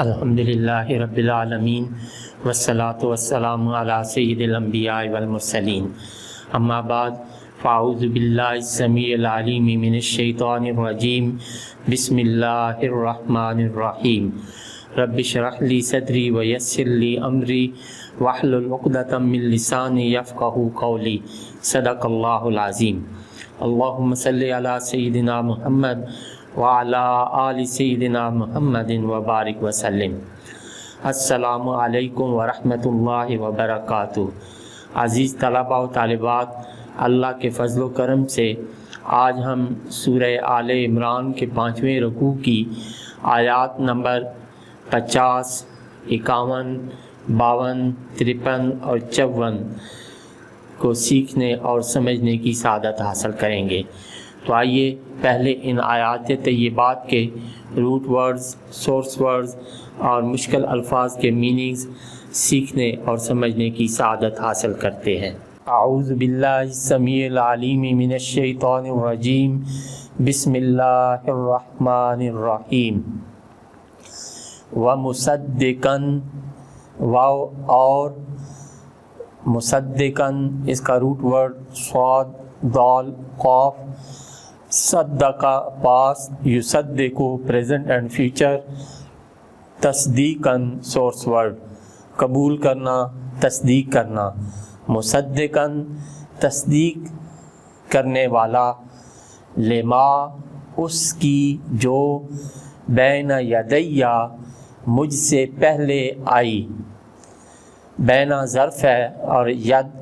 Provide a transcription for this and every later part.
الحمدللہ رب العالمین والصلاة والسلام علی سید الانبیاء والمرسلین، اما بعد فاعوذ باللہ السمیع العلیم من الشیطان الرجیم، بسم اللہ الرحمن الرحیم۔ رب اشرح لی صدری ویسر لی امری واحلل عقدۃ من لسانی یفقہوا قولی، صدق اللہ العظیم۔ اللہم صلی علی سیدنا محمد وعلی آل سیدنا محمد وبارک وسلم۔ السلام علیکم ورحمۃ اللہ وبرکاتہ۔ عزیز طلباء و طالبات، اللہ کے فضل و کرم سے آج ہم سورہ آل عمران کے 5ویں رکوع کی آیات نمبر 50، 51، 52، 53 اور 54 کو سیکھنے اور سمجھنے کی سعادت حاصل کریں گے۔ تو آئیے پہلے ان آیات طیبات کے روٹ ورڈز، سورس ورڈز اور مشکل الفاظ کے میننگز سیکھنے اور سمجھنے کی سعادت حاصل کرتے ہیں۔ اعوذ باللہ السمیع العلیم من الشیطان الرجیم، بسم اللہ الرحمن الرحیم۔ وَمُصَدِّقًا، واو اور مصدقاً اس کا روٹ ورڈ صاد، دال، قاف، صدقہ پاس، یصدقو پریزنٹ اینڈ فیوچر، تصدیقاً سورس ورڈ قبول کرنا، تصدیق کرنا، مصدقاً تصدیق کرنے والا، لما اس کی جو، بین یدیہ مجھ سے پہلے آئی۔ بینا ظرف ہے اور ید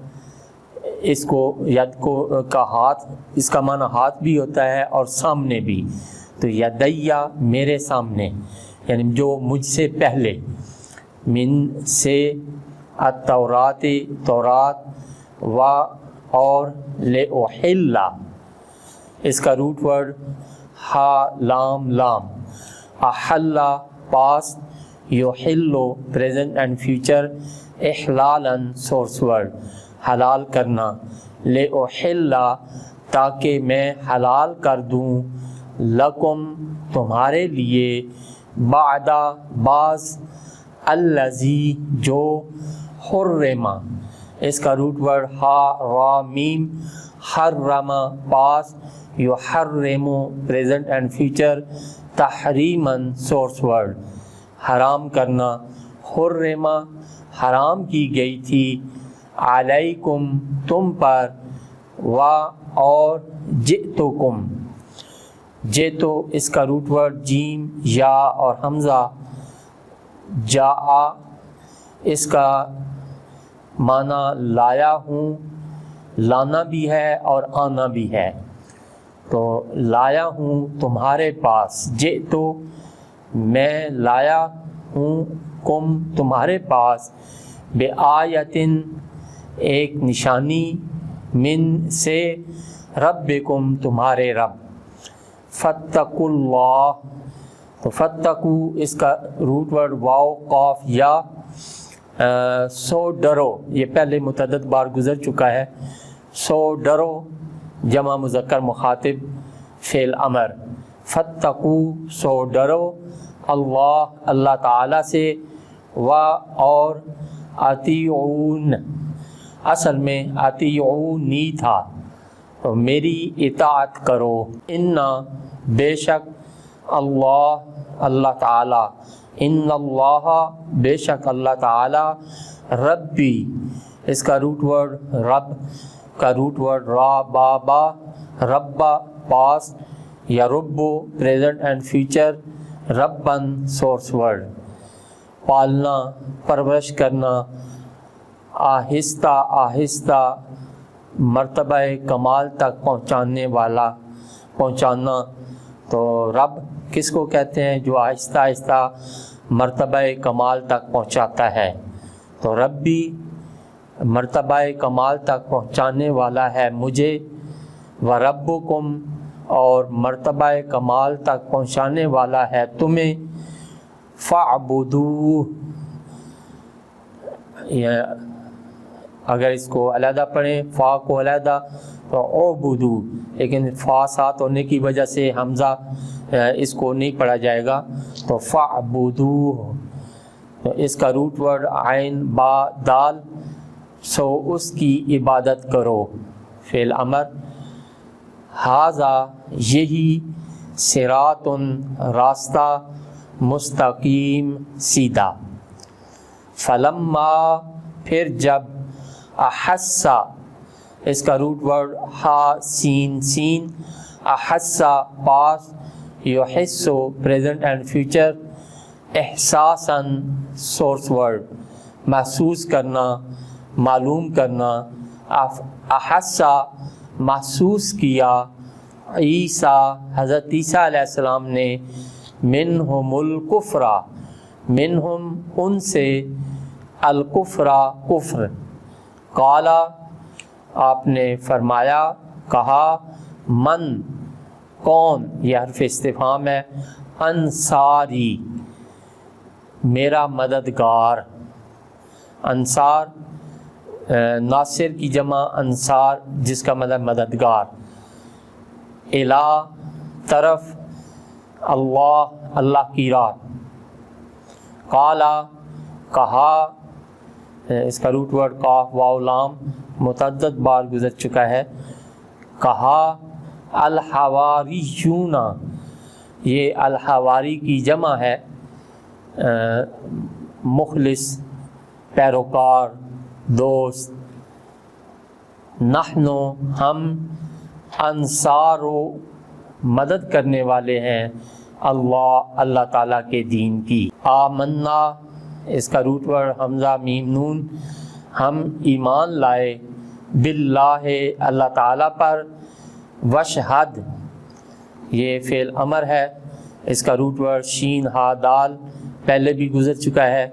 کا ہاتھ، اس کا معنی ہاتھ بھی ہوتا ہے اور سامنے بھی، تو یدیہ میرے سامنے، یعنی جو مجھ سے پہلے، من سے، التورات تورات، و اور، لأحل اس کا روٹ ورڈ ہا لام لام، احل پاس، یحلو پریزنٹ اینڈ فیوچر، احلالاً سورس ورڈ حلال کرنا، لأحل تاکہ میں حلال کر دوں، لکم تمہارے لیے، بعد بعض، الذی جو، حرم اس کا روٹ ورڈ ہا را میم، حرم پاس، یحرم پریزنٹ اینڈ فیوچر، تحریماً سورس ورڈ حرام کرنا، حرم حرام کی گئی تھی، علیکم تم پر، و اور، جئتکم جئتو اس کا روٹ ورڈ جیم، یا اور حمزہ، جا اس کا معنی لایا ہوں، لانا بھی ہے اور آنا بھی ہے، تو لایا ہوں تمہارے پاس، جئتو میں لایا ہوں، کم تمہارے پاس، بآیتن ایک نشانی، من سے، ربکم تمہارے رب، فاتقوا اللہ تو فتقو اس کا روٹ ورڈ واو قاف یا، سو ڈرو یہ پہلے متعدد بار گزر چکا ہے، سو ڈرو جمع مذکر مخاطب فعل امر، فتقو سو ڈرو، اللہ اللہ تعالیٰ سے، و اور، اطیعون اصل میں اطیعونی تھا تو میری اطاعت کرو، انا بے شک، اللہ اللہ تعالیٰ، ان اللہ بے شک اللہ تعالیٰ، ربی اس کا روٹ ورڈ رب کا روٹ ورڈ را با با، ربا پاس، یا ربو پریزنٹ اینڈ فیوچر، ربن سورس ورڈ پالنا، پرورش کرنا، آہستہ آہستہ مرتبہ کمال تک پہنچانے والا، پہنچانا، تو رب کس کو کہتے ہیں؟ جو آہستہ آہستہ مرتبہ کمال تک پہنچاتا ہے، تو رب بھی مرتبہ کمال تک پہنچانے والا ہے مجھے، و ربکم اور مرتبہ کمال تک پہنچانے والا ہے تمہیں، فاعبدوہ اگر اس کو علیحدہ پڑھیں، فا کو علیحدہ تو اعبدو، لیکن فا ساتھ ہونے کی وجہ سے حمزہ اس کو نہیں پڑھا جائے گا تو فَعْبُدُوهُ، تو اس کا روٹ ورڈ عین با دال، سو اس کی عبادت کرو، فعل امر، ھذا یہی، صراط راستہ، مستقیم سیدھا، فلما پھر جب، احسا اس کا روٹ ورڈ ہا سین سین، احسا پاس، یحسو پریزنٹ اینڈ فیوچر، احساساً سورس ورڈ محسوس کرنا، معلوم کرنا، احسا محسوس کیا، عیسیٰ حضرت عیسیٰ علیہ السلام نے، منہم الکفر، منہم ان سے، الکفر کفر، قالا آپ نے فرمایا، کہا، من کون، یہ حرف استفہام ہے، انصاری میرا مددگار، انصار ناصر کی جمع انصار جس کا مطلب مددگار، الہ طرف، اللہ اللہ کی راہ، قالا کہا، اس کا روٹ ورڈ قاف واو لام متعدد بار گزر چکا ہے، کہا، الحواریون، یہ الحواری کی جمع ہے، مخلص پیروکار دوست، نحنو ہم، انصارو مدد کرنے والے ہیں، اللہ تعالیٰ کے دین کی، آمنا اس کا روٹ ورڈ حمزہ میم نون، ہم ایمان لائے، باللہ اللہ تعالیٰ پر، وشہد یہ فعل امر ہے، اس کا روٹ ورڈ شین ہا دال پہلے بھی گزر چکا ہے،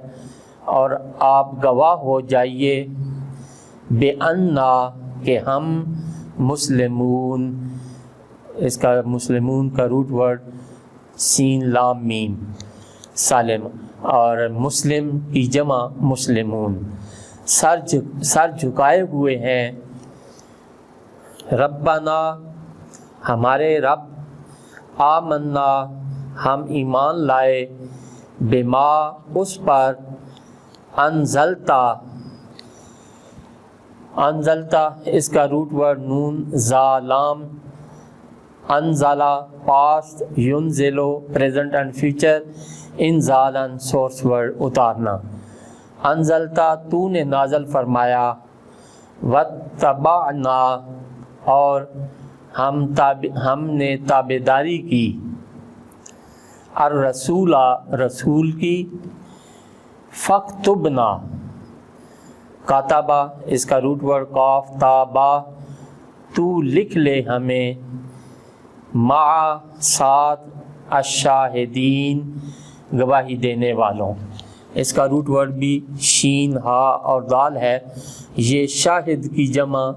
اور آپ گواہ ہو جائیے، بِأَنَّا کہ ہم، مسلمون اس کا مسلمون کا روٹ ورڈ سین لام میم سالم، اور مسلم کی جمع مسلمون، سر جھکائے ہوئے ہیں، ربنا ہمارے رب، آمنا ہم ایمان لائے، بما اس پر، انزلتا اس کا روٹ ورڈ نون زا لام، انزلا پاسٹ، ینزلو پریزنٹ اینڈ فیوچر، انزالن سورس ورڈ اتارنا، انزلتا تو نے نازل فرمایا، واتبعنا اور ہم نے تابعداری کی، الرسول رسول کی، فاکتبنا کاتبہ اس کا روٹ ورڈ قاف تابا، تو لکھ لے ہمیں، مع ساتھ، الشاہدین گواہی دینے والوں، اس کا روٹ ورڈ بھی شین ہا اور دال ہے، یہ شاہد کی جمع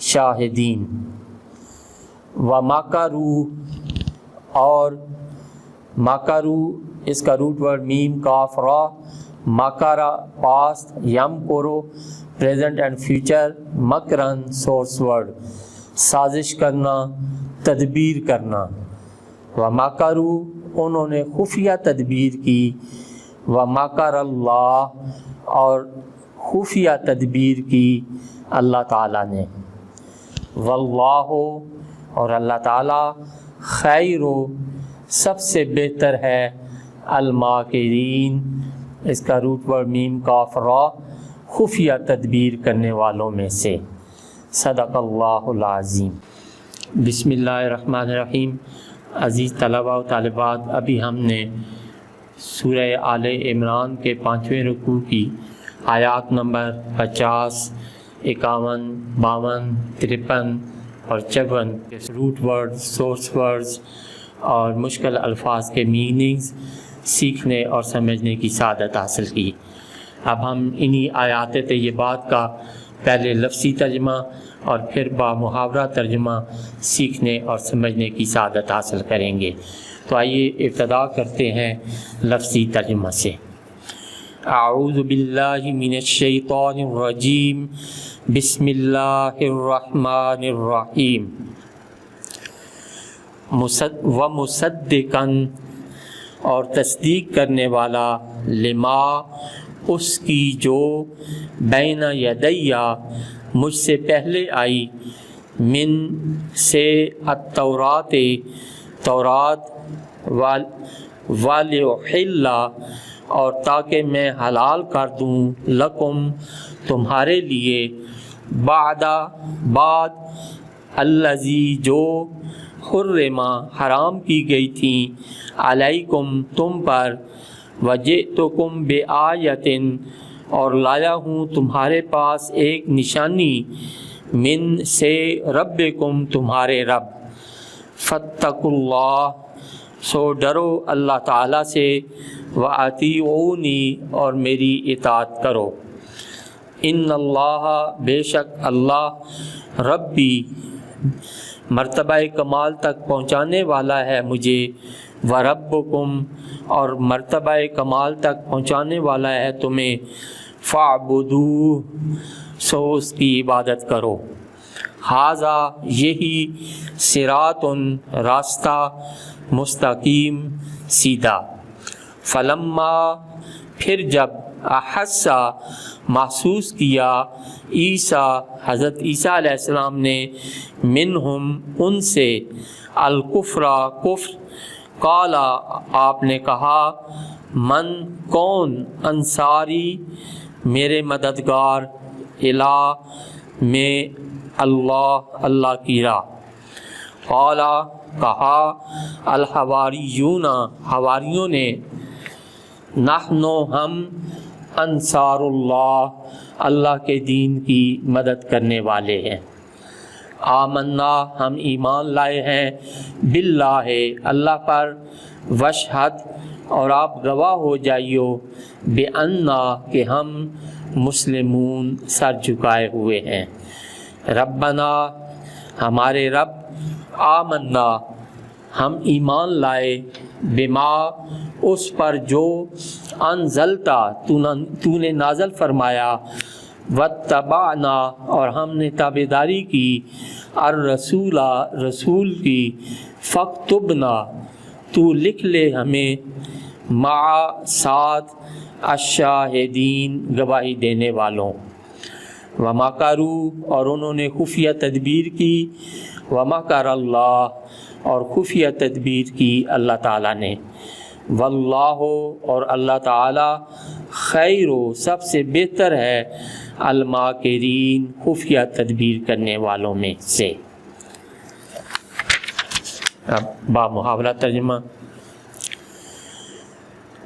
شاہدین، ومکروا اور مکروا اس کا روٹ ورڈ میم کاف را، مکرا پاسٹ، یم کرو پریزنٹ اینڈ فیوچر، مکرن سورس ورڈ سازش کرنا، تدبیر کرنا، ومکروا انہوں نے خفیہ تدبیر کی، ومکر اللہ اور خفیہ تدبیر کی اللہ تعالیٰ نے، واللہ اور اللہ تعالیٰ، خیر سب سے بہتر ہے، الماکرین اس کا روٹ ورڈ میم کاف را خفیہ تدبیر کرنے والوں میں سے، صدق اللہ العظیم۔ بسم اللہ الرحمن الرحیم۔ عزیز طلباء و طالبات، ابھی ہم نے سورہ آل عمران کے 5ویں رکوع کی آیات نمبر 50، 51، 52، 53 اور 54 کے روٹ ورڈ، سورس ورڈز اور مشکل الفاظ کے میننگز سیکھنے اور سمجھنے کی سعادت حاصل کی۔ اب ہم انہی آیات طیبات کا پہلے لفظی ترجمہ اور پھر با محاورہ ترجمہ سیکھنے اور سمجھنے کی سعادت حاصل کریں گے۔ تو آئیے ابتدا کرتے ہیں لفظی ترجمہ سے۔ اعوذ باللہ من الشیطان الرجیم، بسم اللہ الرحمن الرحیم۔ و مصدقن اور تصدیق کرنے والا لما اس کی جو بین یدیہ مجھ سے پہلے آئی من سے التورات تورات وَلِأُحِلَّ اور تاکہ میں حلال کر دوں لکم تمہارے لیے بعد الذی جو حرما حرام کی گئی تھیں علیکم تم پر وجئتکم بآیۃ اور لایا ہوں تمہارے پاس ایک نشانی من سے ربکم تمہارے رب فاتقوا اللہ سو ڈرو اللہ تعالیٰ سے وَأَطِیعُونِی اور میری اطاعت کرو ان اللہ بے شک اللہ ربی مرتبہ کمال تک پہنچانے والا ہے مجھے وَرَبُّکُم اور مرتبہ کمال تک پہنچانے والا ہے تمہیں فَاعْبُدُوهُ سو اس کی عبادت کرو ھذا یہی صراط راستہ مستقیم سیدھا فلما پھر جب احسا محسوس کیا عیسیٰ حضرت عیسیٰ علیہ السلام نے منہم ان سے الکفر کفر قالا آپ نے کہا من کون انصاری میرے مددگار الہ میں اللہ کی راہ قالا کہا الحواریون حواریوں نے نحن ہم انصار اللہ کے دین کی مدد کرنے والے ہیں آمنا ہم ایمان لائے ہیں باللہ اللہ پر وشہد اور آپ گواہ ہو جائیو بأننا کہ ہم مسلمون سر جھکائے ہوئے ہیں ربنا ہمارے رب آمنا ہم ایمان لائے بما اس پر جو انزلتا تو نے نازل فرمایا واتبعنا اور ہم نے تابعداری کی الرسول رسول کی فاکتبنا تو لکھ لے ہمیں مع ساتھ الشاہدین گواہی دینے والوں ومکروا اور انہوں نے خفیہ تدبیر کی ومکر اللہ اور خفیہ تدبیر کی اللہ تعالیٰ نے واللہ اور اللہ تعالیٰ خیر سب سے بہتر ہے الماکرین خفیہ تدبیر کرنے والوں میں سے۔ اب با محاورہ ترجمہ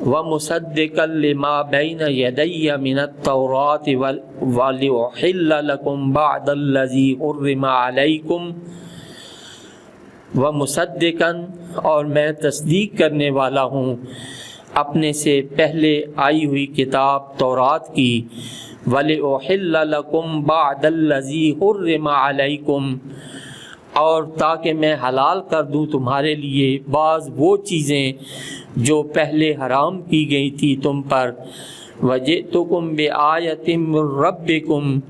وَمُصَدِّقًا لِمَا بَيْنَ يَدَيَّ مِنَ التَّوْرَاةِ وَلِأُحِلَّ لَكُمْ بَعْدَ الَّذِي حُرِّمَ عَلَيْكُمْ وَمُصَدِّقًا اور میں تصدیق کرنے والا ہوں اپنے سے پہلے آئی ہوئی کتاب تورات کی وَلِأُحِلَّ لَكُمْ بَعْدَ الَّذِي حُرِّمَ عَلَيْكُمْ اور تاکہ میں حلال کر دوں تمہارے لیے بعض وہ چیزیں جو پہلے حرام کی گئی تھی تم پر وَجِئْتُكُمْ بِآیَةٍ مِّن رَبِّكُمْ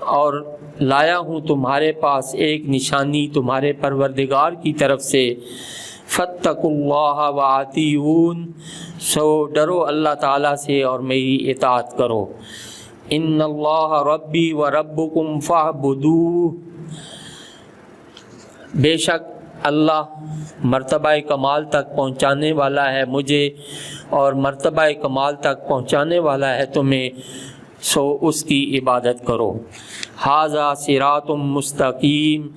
اور لایا ہوں تمہارے پاس ایک نشانی تمہارے پروردگار کی طرف سے فَاتَّقُوا اللَّهَ وَأَطِیعُونِ سو ڈرو اللہ تعالیٰ سے اور میری اطاعت کرو ان اللہ ربی و ربکم فاعبدوہ بے شک اللہ مرتبہ کمال تک پہنچانے والا ہے مجھے اور مرتبہ کمال تک پہنچانے والا ہے تمہیں سو اس کی عبادت کرو ھذا صراط مستقیم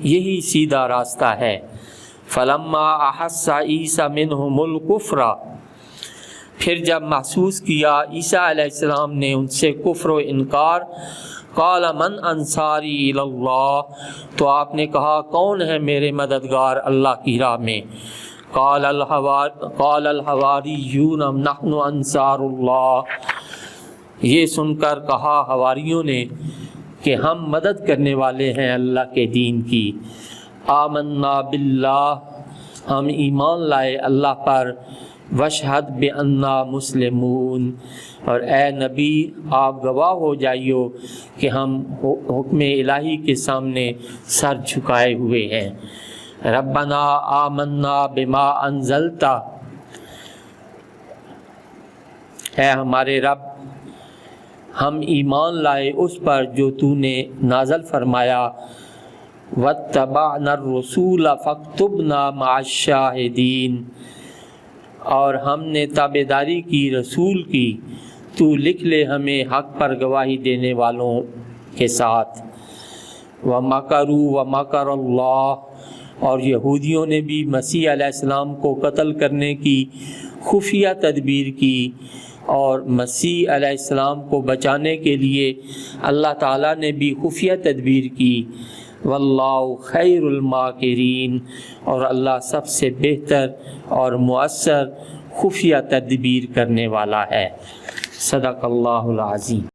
یہی سیدھا راستہ ہے فلما احس عیسیٰ منہم الکفر پھر جب محسوس کیا عیسیٰ علیہ السلام نے ان سے کفر و انکار قال من انصاری الی اللہ تو آپ نے کہا کون ہے میرے مددگار اللہ کی راہ میں قال الحواریون نحن انصار اللہ یہ سن کر کہا حواریوں نے کہ ہم مدد کرنے والے ہیں اللہ کے دین کی آمنا باللہ ہم ایمان لائے اللہ پر وشہد بأننا مسلمون اور اے نبی آپ گواہ ہو جائیو کہ ہم حکم الہی کے سامنے سر جھکائے ہوئے ہیں ربنا آمنا بما انزلت، اے ہمارے رب ہم ایمان لائے اس پر جو تو نے نازل فرمایا، واتبعنا الرسول فاکتبنا مع الشاہدین، اور ہم نے تابعداری کی رسول کی، تو لکھ لے ہمیں حق پر گواہی دینے والوں کے ساتھ۔ وَمَكَرُوا وَمَكَرَ اللَّهُ، اور یہودیوں نے بھی مسیح علیہ السلام کو قتل کرنے کی خفیہ تدبیر کی، اور مسیح علیہ السلام کو بچانے کے لیے اللہ تعالیٰ نے بھی خفیہ تدبیر کی۔ واللہ خیر الماکرین، اور اللہ سب سے بہتر اور مؤثر خفیہ تدبیر کرنے والا ہے۔ صدق اللہ العظیم۔